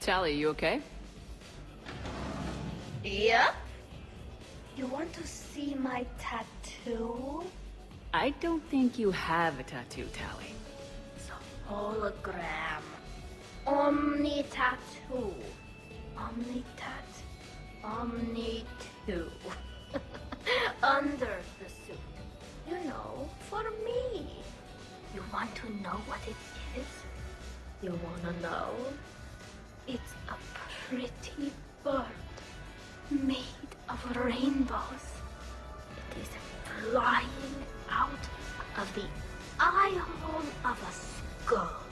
Tally, you okay? Yep. You want to see my tattoo? I don't think you have a tattoo, Tally. It's a hologram. Omni tattoo. Omni tat. Omni 2. Under the suit. You know, for me. You want to know what it is? You wanna know? It's a pretty bird made of rainbows. It is flying out of the eye hole of a skull,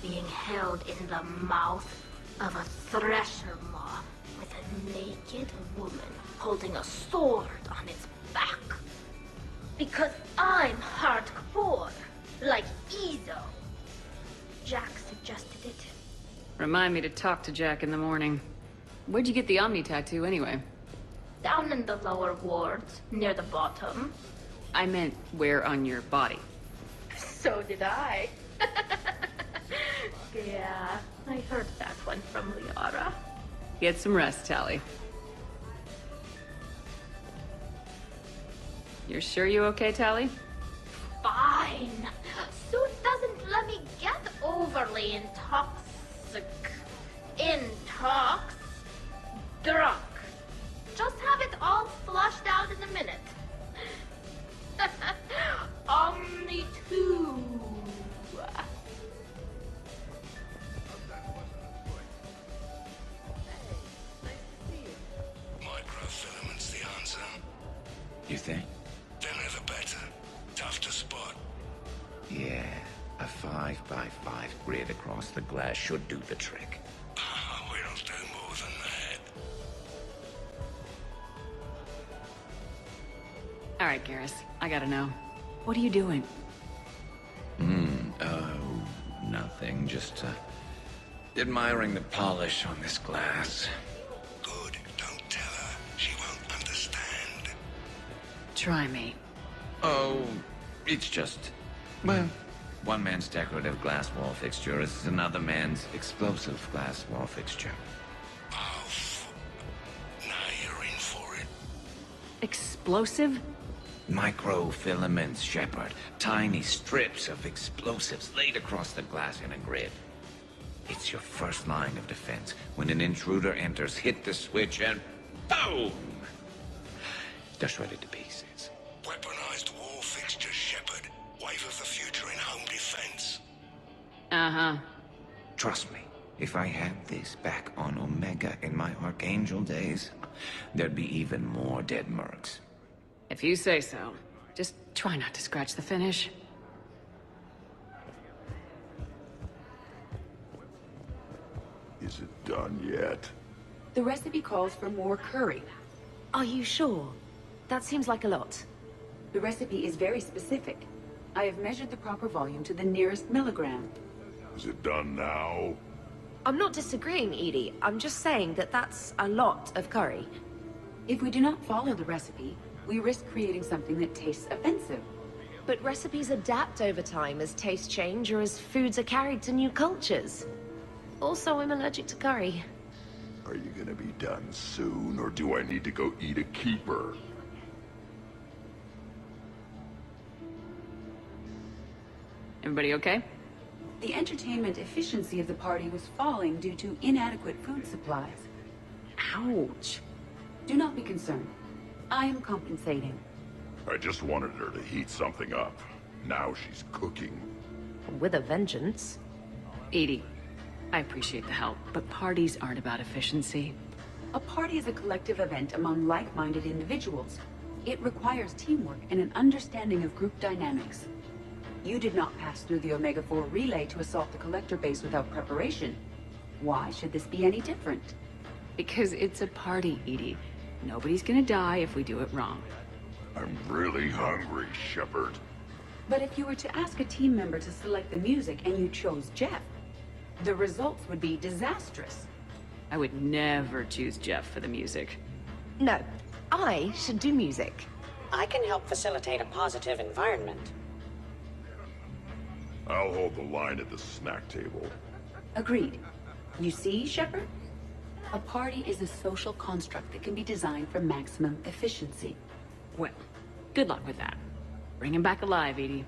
being held in the mouth of a thresher maw with a naked woman holding a sword on its back. Because I'm hardcore, like Ezo. Jack suggested it. Remind me to talk to Jack in the morning. Where'd you get the Omni tattoo, anyway? Down in the lower wards, near the bottom. I meant where on your body. So did I. Yeah, I heard that one from Liara. Get some rest, Tally. You're sure you okay, Tally? Fine. Suit doesn't let me get overly drunk. Just have it all flushed out in a minute. Omni 2. Microfilament's the answer. You think? They're never better. Tough to spot. Yeah, a 5x5 grid across the glass should do the trick. We'll do more than that. All right, Garrus, I gotta know. What are you doing? Nothing. Just, admiring the polish on this glass. Good. Don't tell her. She won't understand. Try me. Oh, it's just... Well, one man's decorative glass wall fixture is another man's explosive glass wall fixture. Oh, now you're in for it. Explosive? Microfilaments, Shepard. Tiny strips of explosives laid across the glass in a grid. It's your first line of defense. When an intruder enters, hit the switch and... boom! They're shredded to pieces. Weaponized wall fixtures, Shepard. Wave of the future in home defense. Uh-huh. Trust me, if I had this back on Omega in my Archangel days, there'd be even more dead mercs. If you say so. Just try not to scratch the finish. Is it done yet? The recipe calls for more curry. Are you sure? That seems like a lot. The recipe is very specific. I have measured the proper volume to the nearest milligram. Is it done now? I'm not disagreeing, Edie. I'm just saying that that's a lot of curry. If we do not follow the recipe, we risk creating something that tastes offensive. But recipes adapt over time as tastes change or as foods are carried to new cultures. Also, I'm allergic to curry. Are you gonna be done soon, or do I need to go eat a keeper? Everybody okay? The entertainment efficiency of the party was falling due to inadequate food supplies. Ouch. Do not be concerned. I am compensating. I just wanted her to heat something up. Now she's cooking. With a vengeance. Edie, I appreciate the help, but parties aren't about efficiency. A party is a collective event among like-minded individuals. It requires teamwork and an understanding of group dynamics. You did not pass through the Omega-4 relay to assault the Collector base without preparation. Why should this be any different? Because it's a party, Edie. Nobody's gonna die if we do it wrong. I'm really hungry, Shepard. But if you were to ask a team member to select the music and you chose Jeff, the results would be disastrous. I would never choose Jeff for the music. No, I should do music. I can help facilitate a positive environment. I'll hold the line at the snack table. Agreed. You see, Shepard? A party is a social construct that can be designed for maximum efficiency. Well, good luck with that. Bring him back alive, Edie.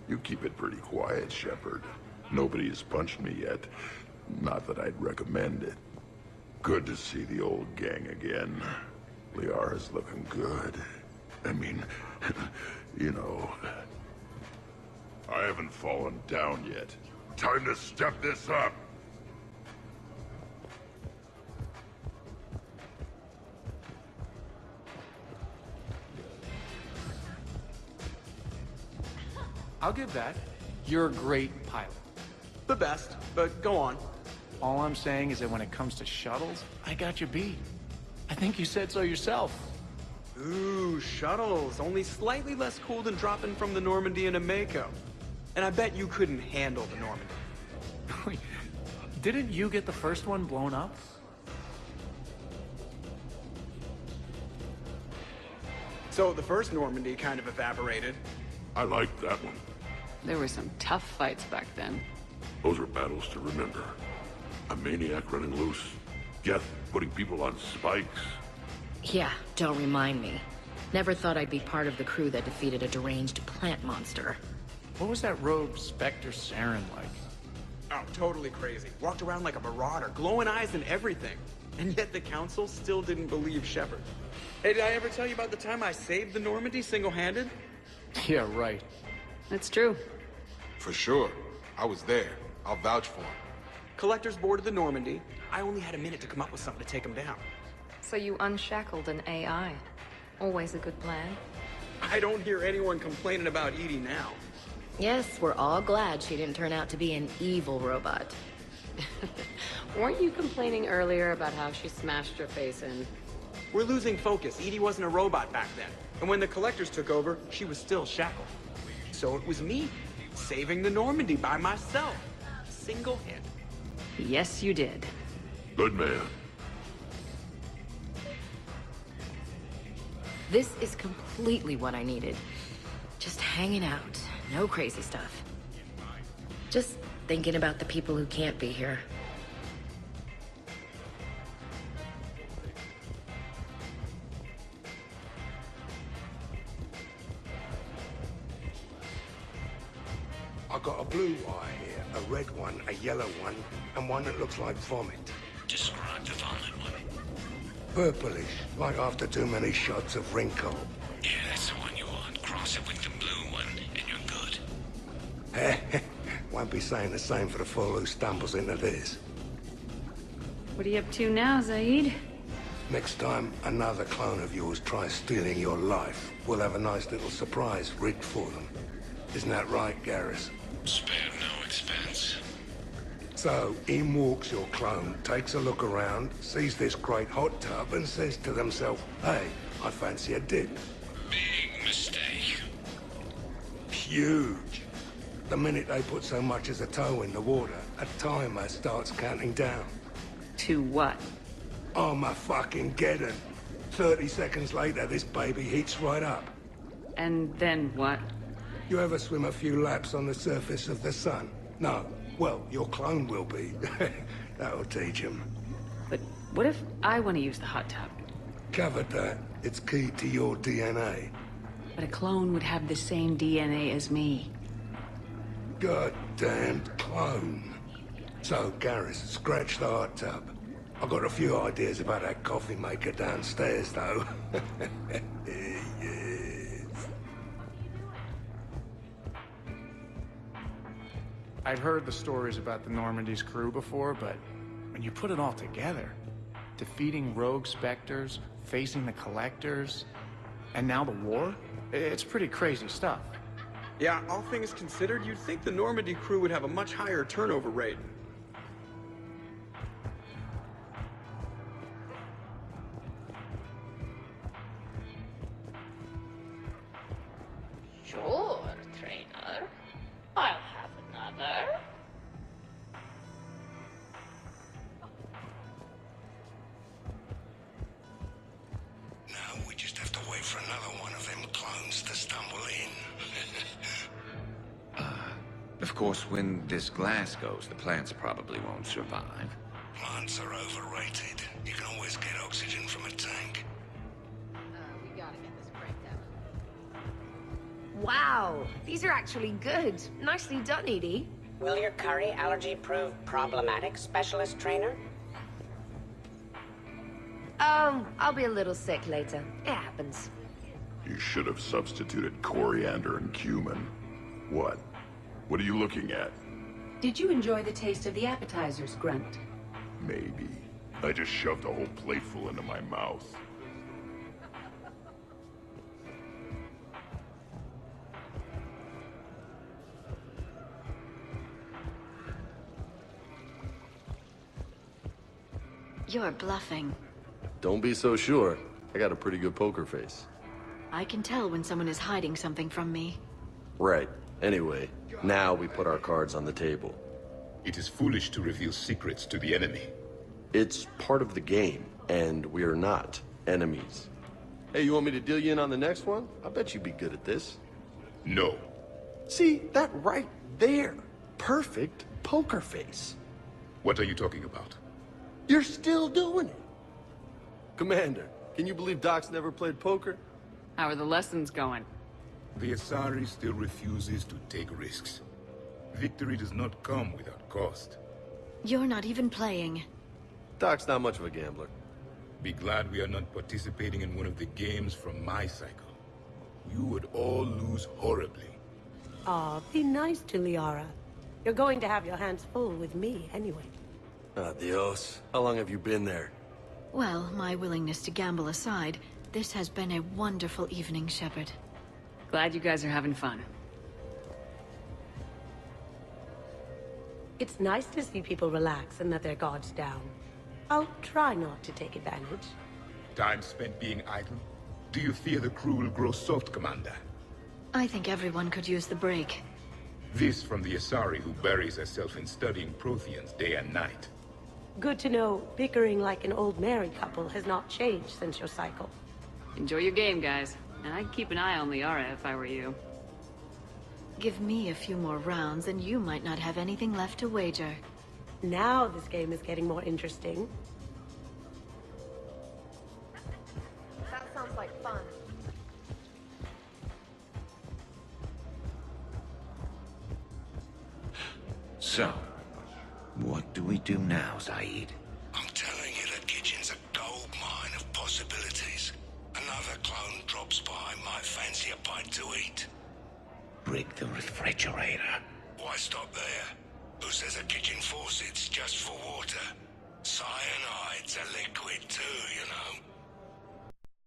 You keep it pretty quiet, Shepard. Nobody has punched me yet. Not that I'd recommend it. Good to see the old gang again. Liara's looking good. I mean, you know... I haven't fallen down yet. Time to step this up! I'll give that. You're a great pilot. The best, but go on. All I'm saying is that when it comes to shuttles, I got you beat. I think you said so yourself. Ooh, shuttles. Only slightly less cool than dropping from the Normandy into Mako. And I bet you couldn't handle the Normandy. Didn't you get the first one blown up? So the first Normandy kind of evaporated. I liked that one. There were some tough fights back then. Those are battles to remember. A maniac running loose. Death putting people on spikes. Yeah, don't remind me. Never thought I'd be part of the crew that defeated a deranged plant monster. What was that rogue Spectre Saren like? Oh, totally crazy. Walked around like a marauder, glowing eyes and everything. And yet the Council still didn't believe Shepard. Hey, did I ever tell you about the time I saved the Normandy single-handed? Yeah, right. That's true. For sure. I was there. I'll vouch for him. Collectors boarded the Normandy. I only had a minute to come up with something to take them down. So you unshackled an AI. Always a good plan. I don't hear anyone complaining about Edie now. Yes, we're all glad she didn't turn out to be an evil robot. Weren't you complaining earlier about how she smashed her face in? We're losing focus. Edie wasn't a robot back then. And when the Collectors took over, she was still shackled. So it was me, saving the Normandy by myself. Single-handed. Yes, you did. Good man. This is completely what I needed. Just hanging out. No crazy stuff. Just thinking about the people who can't be here. I got a blue eye here, a red one, a yellow one, and one that looks like vomit. Describe the vomit one. Purplish, like after too many shots of wrinkle. Yeah, that's the one you want. Cross it with the blue one, and you're good. Won't be saying the same for the fool who stumbles into this. What are you up to now, Zaid? Next time another clone of yours tries stealing your life, we'll have a nice little surprise rigged for them. Isn't that right, Garrus? Spare no expense. So, in walks your clone, takes a look around, sees this great hot tub and says to themselves, hey, I fancy a dip. Big mistake. Huge. The minute they put so much as a toe in the water, a timer starts counting down. To what? Armageddon. 30 seconds later, this baby heats right up. And then what? You ever swim a few laps on the surface of the sun? No. Well, your clone will be. That'll teach him. But what if I want to use the hot tub? Covered that. It's key to your DNA. But a clone would have the same DNA as me. Goddamned clone. So, Garrus, scratch the hot tub. I've got a few ideas about that coffee maker downstairs, though. Yes. I'd heard the stories about the Normandy's crew before, but when you put it all together, defeating rogue Spectres, facing the Collectors, and now the war, it's pretty crazy stuff. Yeah, all things considered, you'd think the Normandy crew would have a much higher turnover rate. Sure, trainer. I'll have another. Now we just have to wait for another one of them clones to stumble in. Of course, when this glass goes, the plants probably won't survive. Plants are overrated. You can always get oxygen from a tank. We gotta get this cranked out. Wow, these are actually good. Nicely done, Edie. Will your curry allergy prove problematic, specialist trainer? I'll be a little sick later. It happens. You should have substituted coriander and cumin. What? What are you looking at? Did you enjoy the taste of the appetizers, Grunt? Maybe. I just shoved a whole plateful into my mouth. You're bluffing. Don't be so sure. I got a pretty good poker face. I can tell when someone is hiding something from me. Right. Anyway, now we put our cards on the table. It is foolish to reveal secrets to the enemy. It's part of the game, and we're not enemies. Hey, you want me to deal you in on the next one? I bet you'd be good at this. No. See, that right there. Perfect poker face. What are you talking about? You're still doing it. Commander, can you believe Doc's never played poker? How are the lessons going? The Asari still refuses to take risks. Victory does not come without cost. You're not even playing. Doc's not much of a gambler. Be glad we are not participating in one of the games from my cycle. You would all lose horribly. Aw, be nice to Liara. You're going to have your hands full with me anyway. Adios. How long have you been there? Well, my willingness to gamble aside, this has been a wonderful evening, Shepard. Glad you guys are having fun. It's nice to see people relax and let their guards down. I'll try not to take advantage. Time spent being idle? Do you fear the crew will grow soft, Commander? I think everyone could use the break. This from the Asari who buries herself in studying Protheans day and night. Good to know bickering like an old married couple has not changed since your cycle. Enjoy your game, guys. And I'd keep an eye on Liara if I were you. Give me a few more rounds and you might not have anything left to wager. Now this game is getting more interesting. That sounds like fun. So, what do we do now, Zaid? I'm telling you, the kitchen's a gold mine of possibilities. Another clone drops by, might fancy a bite to eat. Break the refrigerator. Why stop there? Who says a kitchen faucet's just for water? Cyanide's a liquid too.